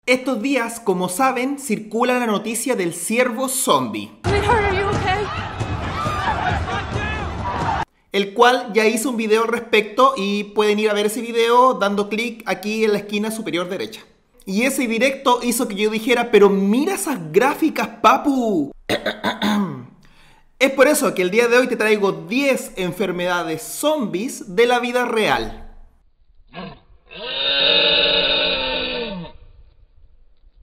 Estos días, como saben, circula la noticia del ciervo zombie, el cual ya hice un video al respecto y pueden ir a ver ese video dando clic aquí en la esquina superior derecha. Y ese directo hizo que yo dijera, pero mira esas gráficas, papu. Es por eso que el día de hoy te traigo 10 enfermedades zombies de la vida real.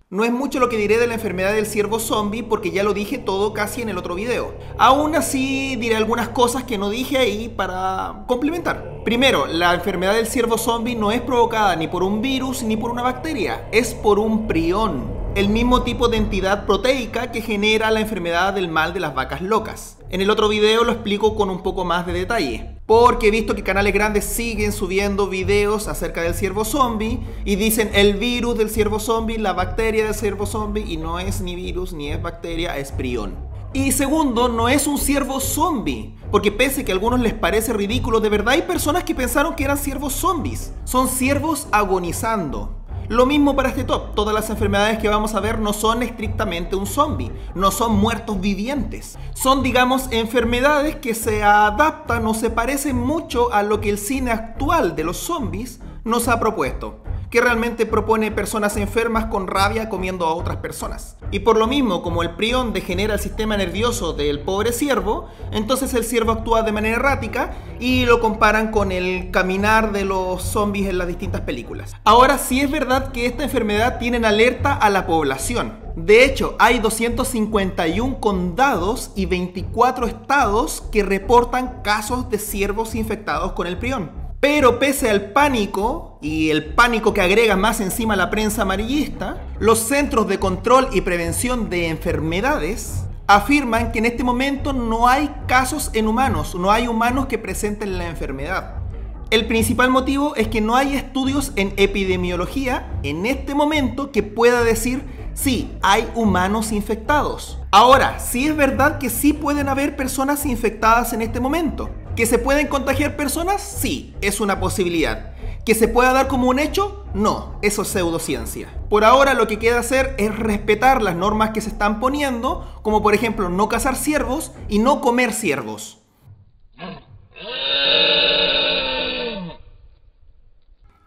No es mucho lo que diré de la enfermedad del ciervo zombie porque ya lo dije todo casi en el otro video. Aún así diré algunas cosas que no dije ahí para complementar. Primero, la enfermedad del ciervo zombie no es provocada ni por un virus ni por una bacteria, es por un prión, el mismo tipo de entidad proteica que genera la enfermedad del mal de las vacas locas. En el otro video lo explico con un poco más de detalle, porque he visto que canales grandes siguen subiendo videos acerca del ciervo zombie y dicen el virus del ciervo zombie, la bacteria del ciervo zombie, y no es ni virus ni es bacteria, es prión. Y segundo, no es un ciervo zombie, porque pese que a algunos les parece ridículo, de verdad hay personas que pensaron que eran ciervos zombies. Son ciervos agonizando. Lo mismo para este top, todas las enfermedades que vamos a ver no son estrictamente un zombie, no son muertos vivientes. Son, digamos, enfermedades que se adaptan o se parecen mucho a lo que el cine actual de los zombies nos ha propuesto, que realmente propone personas enfermas con rabia comiendo a otras personas. Y por lo mismo, como el prión degenera el sistema nervioso del pobre ciervo, entonces el ciervo actúa de manera errática y lo comparan con el caminar de los zombies en las distintas películas. Ahora, sí es verdad que esta enfermedad tiene en alerta a la población. De hecho, hay 251 condados y 24 estados que reportan casos de ciervos infectados con el prión. Pero pese al pánico, y el pánico que agrega más encima la prensa amarillista, los Centros de Control y Prevención de Enfermedades afirman que en este momento no hay casos en humanos, no hay humanos que presenten la enfermedad. El principal motivo es que no hay estudios en epidemiología en este momento que pueda decir sí, hay humanos infectados. Ahora, sí es verdad que sí pueden haber personas infectadas en este momento. ¿Que se pueden contagiar personas? Sí, es una posibilidad. ¿Que se pueda dar como un hecho? No, eso es pseudociencia. Por ahora lo que queda hacer es respetar las normas que se están poniendo, como por ejemplo no cazar ciervos y no comer ciervos.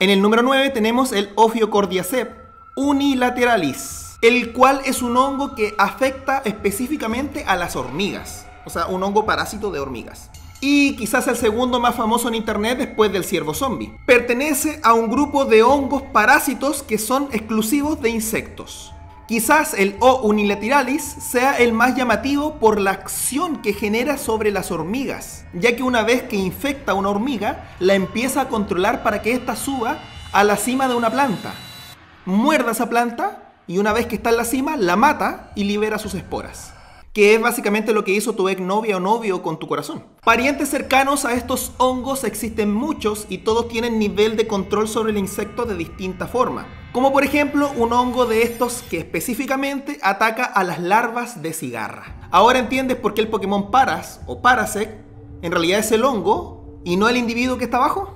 En el número 9 tenemos el Ophiocordyceps unilateralis, el cual es un hongo que afecta específicamente a las hormigas, o sea, un hongo parásito de hormigas. Y quizás el segundo más famoso en internet después del ciervo zombie. Pertenece a un grupo de hongos parásitos que son exclusivos de insectos. Quizás el O. unilateralis sea el más llamativo por la acción que genera sobre las hormigas, ya que una vez que infecta a una hormiga, la empieza a controlar para que ésta suba a la cima de una planta, muerda esa planta y una vez que está en la cima, la mata y libera sus esporas. Que es básicamente lo que hizo tu exnovia o novio con tu corazón. Parientes cercanos a estos hongos existen muchos y todos tienen nivel de control sobre el insecto de distinta forma. Como por ejemplo un hongo de estos que específicamente ataca a las larvas de cigarra. Ahora entiendes por qué el Pokémon Paras o Parasect en realidad es el hongo y no el individuo que está abajo.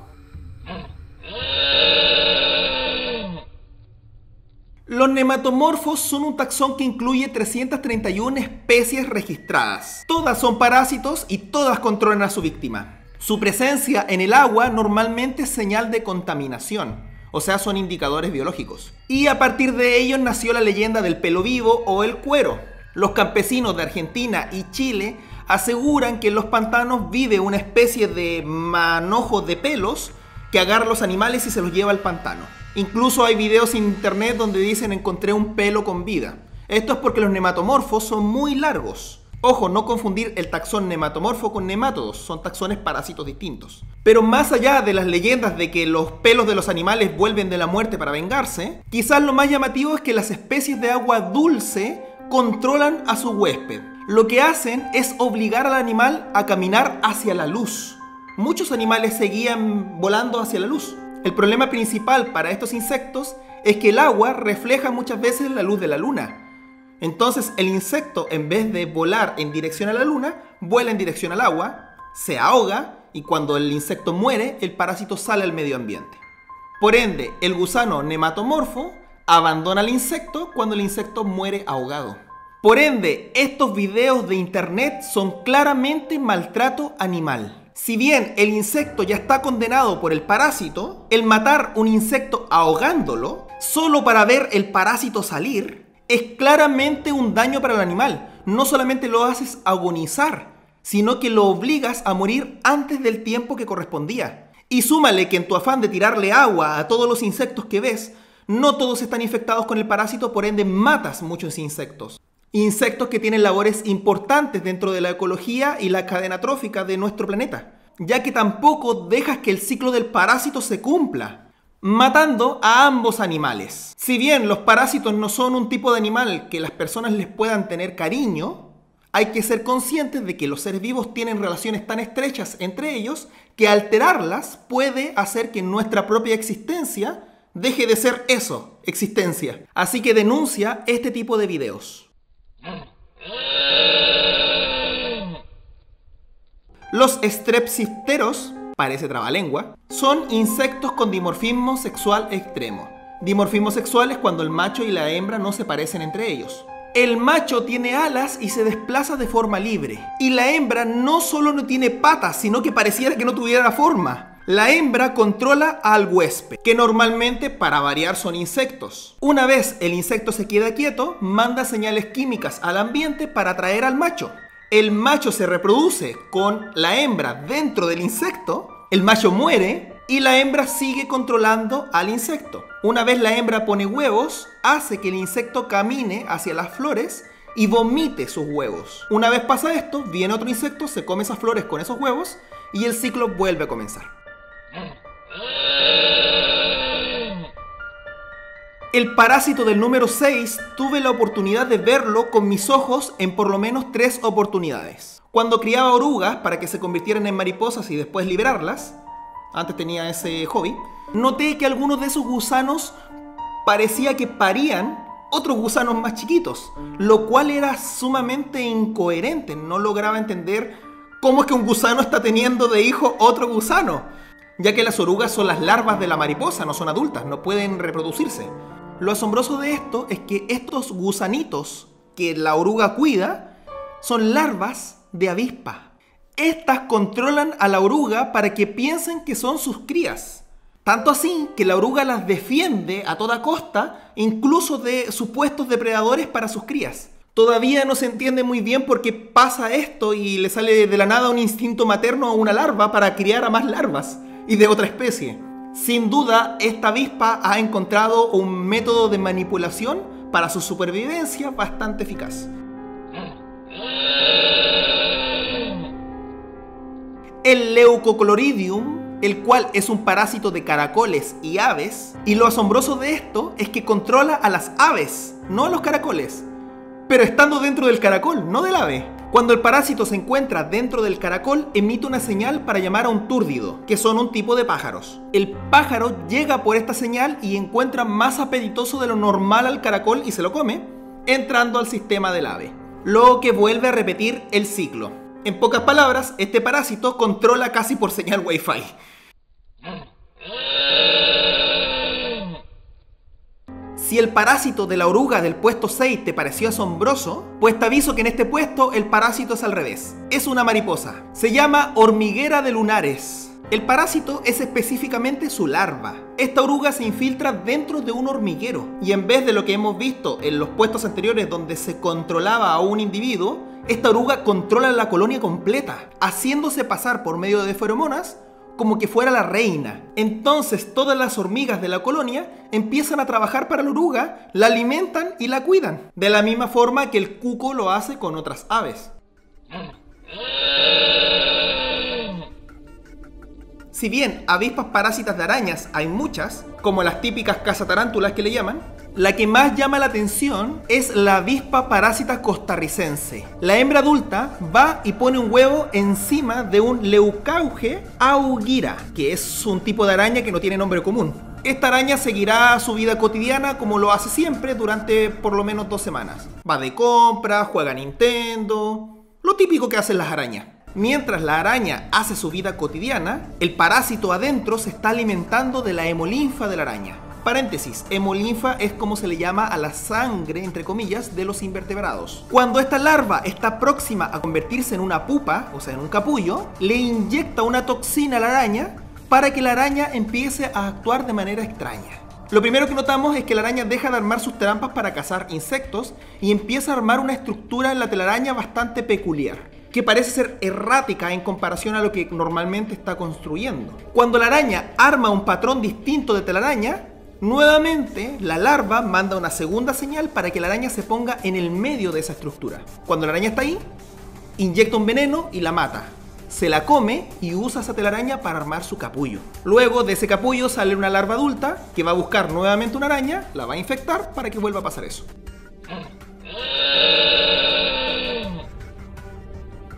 Los nematomorfos son un taxón que incluye 331 especies registradas. Todas son parásitos y todas controlan a su víctima. Su presencia en el agua normalmente es señal de contaminación, o sea, son indicadores biológicos. Y a partir de ellos nació la leyenda del pelo vivo o el cuero. Los campesinos de Argentina y Chile aseguran que en los pantanos vive una especie de manojo de pelos que agarra a los animales y se los lleva al pantano. Incluso hay videos en internet donde dicen encontré un pelo con vida. Esto es porque los nematomorfos son muy largos. Ojo, no confundir el taxón nematomorfo con nemátodos, son taxones parásitos distintos. Pero más allá de las leyendas de que los pelos de los animales vuelven de la muerte para vengarse, quizás lo más llamativo es que las especies de agua dulce controlan a su huésped. Lo que hacen es obligar al animal a caminar hacia la luz. Muchos animales se guían volando hacia la luz. El problema principal para estos insectos es que el agua refleja muchas veces la luz de la luna. Entonces el insecto, en vez de volar en dirección a la luna, vuela en dirección al agua, se ahoga y cuando el insecto muere, el parásito sale al medio ambiente. Por ende, el gusano nematomorfo abandona al insecto cuando el insecto muere ahogado. Por ende, estos videos de internet son claramente maltrato animal. Si bien el insecto ya está condenado por el parásito, el matar un insecto ahogándolo, solo para ver el parásito salir, es claramente un daño para el animal. No solamente lo haces agonizar, sino que lo obligas a morir antes del tiempo que correspondía. Y súmale que en tu afán de tirarle agua a todos los insectos que ves, no todos están infectados con el parásito, por ende matas muchos insectos. Insectos que tienen labores importantes dentro de la ecología y la cadena trófica de nuestro planeta, ya que tampoco dejas que el ciclo del parásito se cumpla, matando a ambos animales. Si bien los parásitos no son un tipo de animal que las personas les puedan tener cariño, hay que ser conscientes de que los seres vivos tienen relaciones tan estrechas entre ellos que alterarlas puede hacer que nuestra propia existencia deje de ser eso, existencia. Así que denuncia este tipo de videos. Los strepsipteros, parece trabalengua, son insectos con dimorfismo sexual extremo. Dimorfismo sexual es cuando el macho y la hembra no se parecen entre ellos. El macho tiene alas y se desplaza de forma libre. Y la hembra no solo no tiene patas, sino que pareciera que no tuviera forma. La hembra controla al huésped, que normalmente para variar son insectos. Una vez el insecto se queda quieto, manda señales químicas al ambiente para atraer al macho. El macho se reproduce con la hembra dentro del insecto, el macho muere y la hembra sigue controlando al insecto. Una vez la hembra pone huevos, hace que el insecto camine hacia las flores y vomite sus huevos. Una vez pasa esto, viene otro insecto, se come esas flores con esos huevos y el ciclo vuelve a comenzar. El parásito del número 6 tuve la oportunidad de verlo con mis ojos en por lo menos 3 oportunidades. Cuando criaba orugas para que se convirtieran en mariposas y después liberarlas, antes tenía ese hobby, noté que algunos de esos gusanos parecía que parían otros gusanos más chiquitos, lo cual era sumamente incoherente. No lograba entender cómo es que un gusano está teniendo de hijo otro gusano, ya que las orugas son las larvas de la mariposa, no son adultas, no pueden reproducirse. Lo asombroso de esto es que estos gusanitos que la oruga cuida son larvas de avispa. Estas controlan a la oruga para que piensen que son sus crías. Tanto así que la oruga las defiende a toda costa, incluso de supuestos depredadores para sus crías. Todavía no se entiende muy bien por qué pasa esto y le sale de la nada un instinto materno a una larva para criar a más larvas y de otra especie. Sin duda, esta avispa ha encontrado un método de manipulación para su supervivencia bastante eficaz. El Leucochloridium, el cual es un parásito de caracoles y aves, y lo asombroso de esto es que controla a las aves, no a los caracoles, pero estando dentro del caracol, no del ave. Cuando el parásito se encuentra dentro del caracol, emite una señal para llamar a un túrdido, que son un tipo de pájaros. El pájaro llega por esta señal y encuentra más apetitoso de lo normal al caracol y se lo come, entrando al sistema del ave, lo que vuelve a repetir el ciclo. En pocas palabras, este parásito controla casi por señal Wi-Fi. Si el parásito de la oruga del puesto 6 te pareció asombroso, pues te aviso que en este puesto el parásito es al revés. Es una mariposa. Se llama hormiguera de lunares. El parásito es específicamente su larva. Esta oruga se infiltra dentro de un hormiguero y en vez de lo que hemos visto en los puestos anteriores donde se controlaba a un individuo, esta oruga controla la colonia completa, haciéndose pasar por medio de feromonas como que fuera la reina. Entonces todas las hormigas de la colonia empiezan a trabajar para la oruga, la alimentan y la cuidan, de la misma forma que el cuco lo hace con otras aves. Si bien avispas parásitas de arañas hay muchas, como las típicas cazatarántulas que le llaman, la que más llama la atención es la avispa parásita costarricense. La hembra adulta va y pone un huevo encima de un Leucauge augira, que es un tipo de araña que no tiene nombre común. Esta araña seguirá su vida cotidiana como lo hace siempre durante por lo menos 2 semanas. Va de compras, juega a Nintendo, lo típico que hacen las arañas. Mientras la araña hace su vida cotidiana, el parásito adentro se está alimentando de la hemolinfa de la araña. Paréntesis, hemolinfa es como se le llama a la sangre, entre comillas, de los invertebrados. Cuando esta larva está próxima a convertirse en una pupa, o sea, en un capullo, le inyecta una toxina a la araña para que la araña empiece a actuar de manera extraña. Lo primero que notamos es que la araña deja de armar sus trampas para cazar insectos y empieza a armar una estructura en la telaraña bastante peculiar, que parece ser errática en comparación a lo que normalmente está construyendo. Cuando la araña arma un patrón distinto de telaraña, nuevamente la larva manda una segunda señal para que la araña se ponga en el medio de esa estructura. Cuando la araña está ahí, inyecta un veneno y la mata. Se la come y usa esa telaraña para armar su capullo. Luego de ese capullo sale una larva adulta que va a buscar nuevamente una araña, la va a infectar para que vuelva a pasar eso.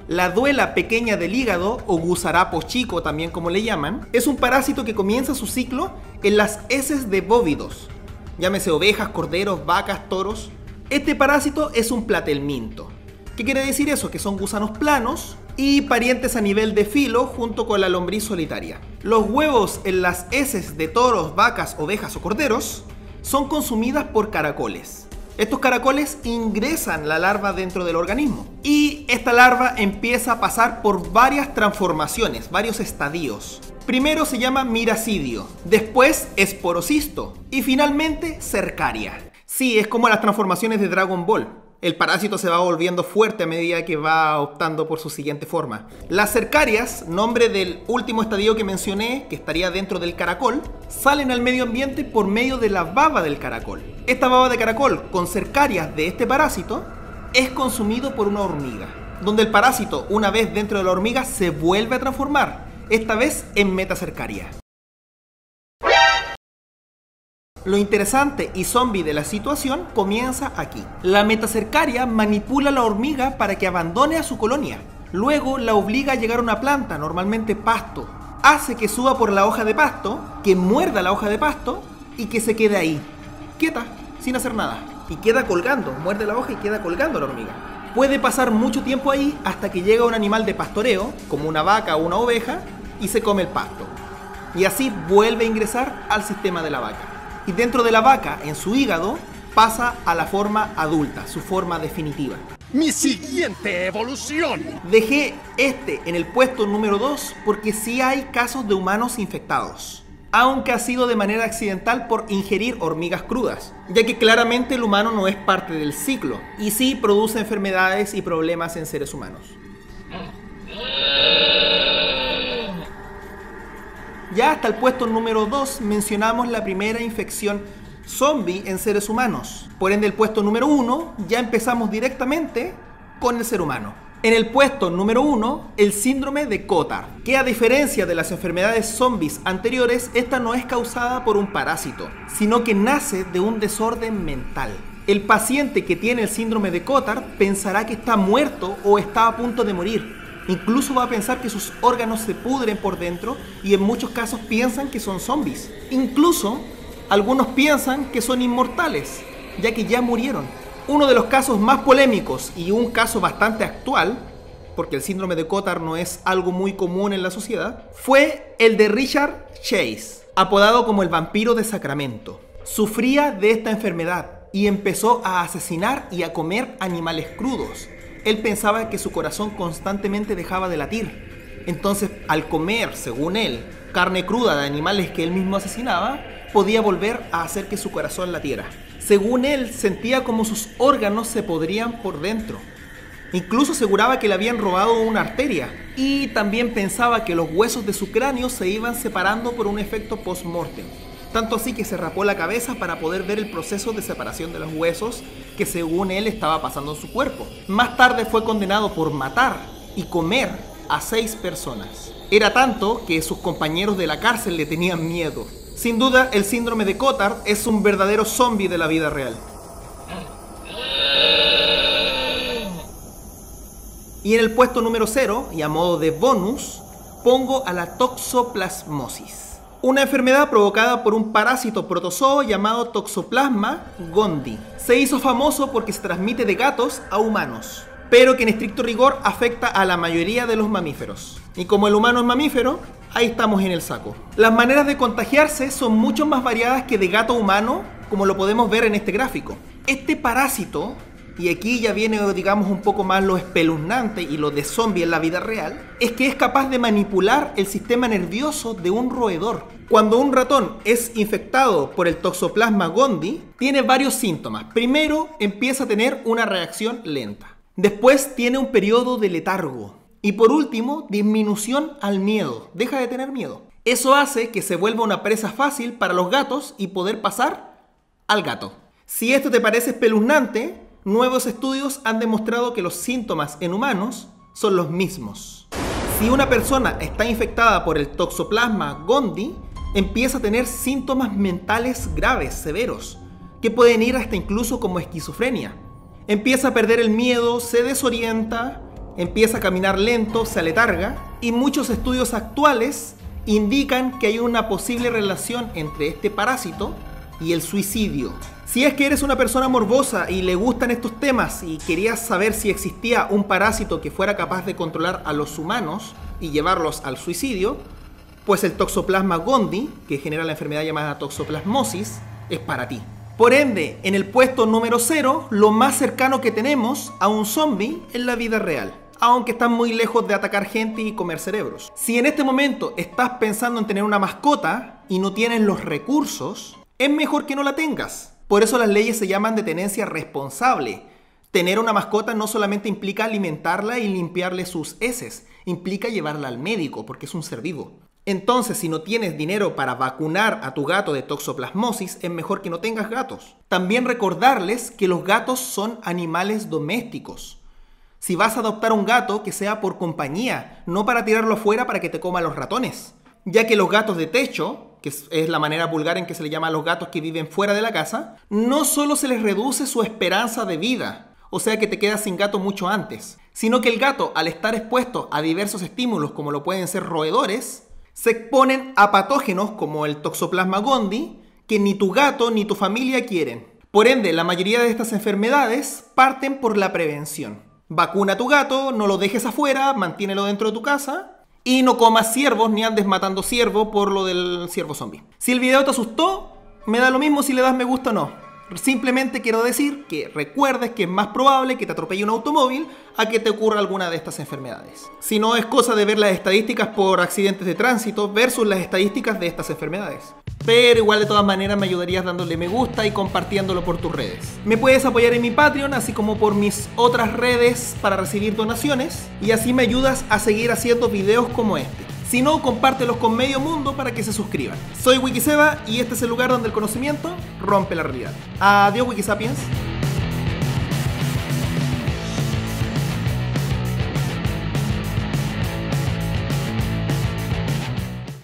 La duela pequeña del hígado, o gusarapo chico también como le llaman, es un parásito que comienza su ciclo en las heces de bóvidos, llámese ovejas, corderos, vacas, toros. Este parásito es un platelminto. ¿Qué quiere decir eso? Que son gusanos planos y parientes a nivel de filo junto con la lombriz solitaria. Los huevos en las heces de toros, vacas, ovejas o corderos son consumidas por caracoles. Estos caracoles ingresan la larva dentro del organismo y esta larva empieza a pasar por varias transformaciones, varios estadios. Primero se llama miracidio, después esporocisto y finalmente cercaria. Sí, es como las transformaciones de Dragon Ball. El parásito se va volviendo fuerte a medida que va optando por su siguiente forma. Las cercarias, nombre del último estadio que mencioné, que estaría dentro del caracol, salen al medio ambiente por medio de la baba del caracol. Esta baba de caracol con cercarias de este parásito es consumido por una hormiga, donde el parásito, una vez dentro de la hormiga, se vuelve a transformar, esta vez en metacercaria. Lo interesante y zombie de la situación comienza aquí. La metacercaria manipula a la hormiga para que abandone a su colonia. Luego la obliga a llegar a una planta, normalmente pasto. Hace que suba por la hoja de pasto, que muerda la hoja de pasto y que se quede ahí, quieta, sin hacer nada. Y queda colgando, muerde la hoja y queda colgando la hormiga. Puede pasar mucho tiempo ahí hasta que llega un animal de pastoreo, como una vaca o una oveja, y se come el pasto. Y así vuelve a ingresar al sistema de la vaca. Y dentro de la vaca, en su hígado, pasa a la forma adulta, su forma definitiva. ¡Mi siguiente evolución! Dejé este en el puesto número 2 porque sí hay casos de humanos infectados, aunque ha sido de manera accidental por ingerir hormigas crudas, ya que claramente el humano no es parte del ciclo y sí produce enfermedades y problemas en seres humanos. Ya hasta el puesto número 2 mencionamos la primera infección zombie en seres humanos. Por ende, el puesto número 1 ya empezamos directamente con el ser humano. En el puesto número 1, el síndrome de Cotard, que a diferencia de las enfermedades zombies anteriores, esta no es causada por un parásito, sino que nace de un desorden mental. El paciente que tiene el síndrome de Cotard pensará que está muerto o está a punto de morir. Incluso va a pensar que sus órganos se pudren por dentro y en muchos casos piensan que son zombies. Incluso algunos piensan que son inmortales, ya que ya murieron. Uno de los casos más polémicos y un caso bastante actual, porque el síndrome de Cotard no es algo muy común en la sociedad, fue el de Richard Chase, apodado como el vampiro de Sacramento. Sufría de esta enfermedad y empezó a asesinar y a comer animales crudos. Él pensaba que su corazón constantemente dejaba de latir. Entonces, al comer, según él, carne cruda de animales que él mismo asesinaba, podía volver a hacer que su corazón latiera. Según él, sentía como sus órganos se podrían por dentro. Incluso aseguraba que le habían robado una arteria. Y también pensaba que los huesos de su cráneo se iban separando por un efecto post-mortem. Tanto así que se rapó la cabeza para poder ver el proceso de separación de los huesos que según él estaba pasando en su cuerpo. Más tarde fue condenado por matar y comer a 6 personas. Era tanto que sus compañeros de la cárcel le tenían miedo. Sin duda, el síndrome de Cotard es un verdadero zombie de la vida real. Y en el puesto número 0, y a modo de bonus, pongo a la toxoplasmosis. Una enfermedad provocada por un parásito protozoo llamado Toxoplasma gondii. Se hizo famoso porque se transmite de gatos a humanos. pero que en estricto rigor afecta a la mayoría de los mamíferos. Y como el humano es mamífero, ahí estamos en el saco. Las maneras de contagiarse son mucho más variadas que de gato a humano, como lo podemos ver en este gráfico. Este parásito, y aquí ya viene, digamos, un poco más lo espeluznante y lo de zombie en la vida real, es que es capaz de manipular el sistema nervioso de un roedor. Cuando un ratón es infectado por el Toxoplasma gondii, tiene varios síntomas. Primero, empieza a tener una reacción lenta. Después tiene un periodo de letargo. Y por último, disminución al miedo. Deja de tener miedo. Eso hace que se vuelva una presa fácil para los gatos y poder pasar al gato. Si esto te parece espeluznante, nuevos estudios han demostrado que los síntomas en humanos son los mismos. Si una persona está infectada por el Toxoplasma gondii, empieza a tener síntomas mentales graves, severos, que pueden ir hasta incluso como esquizofrenia. Empieza a perder el miedo, se desorienta, empieza a caminar lento, se aletarga, y muchos estudios actuales indican que hay una posible relación entre este parásito y el suicidio. Si es que eres una persona morbosa y le gustan estos temas y querías saber si existía un parásito que fuera capaz de controlar a los humanos y llevarlos al suicidio, pues el Toxoplasma gondii, que genera la enfermedad llamada toxoplasmosis, es para ti. Por ende, en el puesto número 0, lo más cercano que tenemos a un zombie en la vida real, aunque están muy lejos de atacar gente y comer cerebros. Si en este momento estás pensando en tener una mascota y no tienes los recursos, es mejor que no la tengas. Por eso las leyes se llaman de tenencia responsable. Tener una mascota no solamente implica alimentarla y limpiarle sus heces, implica llevarla al médico porque es un ser vivo. Entonces, si no tienes dinero para vacunar a tu gato de toxoplasmosis, es mejor que no tengas gatos. También recordarles que los gatos son animales domésticos. Si vas a adoptar un gato, que sea por compañía, no para tirarlo afuera para que te coma los ratones. Ya que los gatos de techo, que es la manera vulgar en que se le llama a los gatos que viven fuera de la casa, no solo se les reduce su esperanza de vida, o sea que te quedas sin gato mucho antes, sino que el gato, al estar expuesto a diversos estímulos como lo pueden ser roedores, se exponen a patógenos como el Toxoplasma gondii que ni tu gato ni tu familia quieren. Por ende, la mayoría de estas enfermedades parten por la prevención. Vacuna a tu gato, no lo dejes afuera, mantiénelo dentro de tu casa y no comas ciervos ni andes matando ciervo por lo del ciervo zombie. Si el video te asustó, me da lo mismo si le das me gusta o no. Simplemente quiero decir que recuerdes que es más probable que te atropelle un automóvil a que te ocurra alguna de estas enfermedades. Si no, es cosa de ver las estadísticas por accidentes de tránsito versus las estadísticas de estas enfermedades. Pero igual de todas maneras me ayudarías dándole me gusta y compartiéndolo por tus redes. Me puedes apoyar en mi Patreon, así como por mis otras redes para recibir donaciones, y así me ayudas a seguir haciendo videos como este. Si no, compártelos con medio mundo para que se suscriban. Soy Wikiseba y este es el lugar donde el conocimiento rompe la realidad. Adiós, Wikisapiens.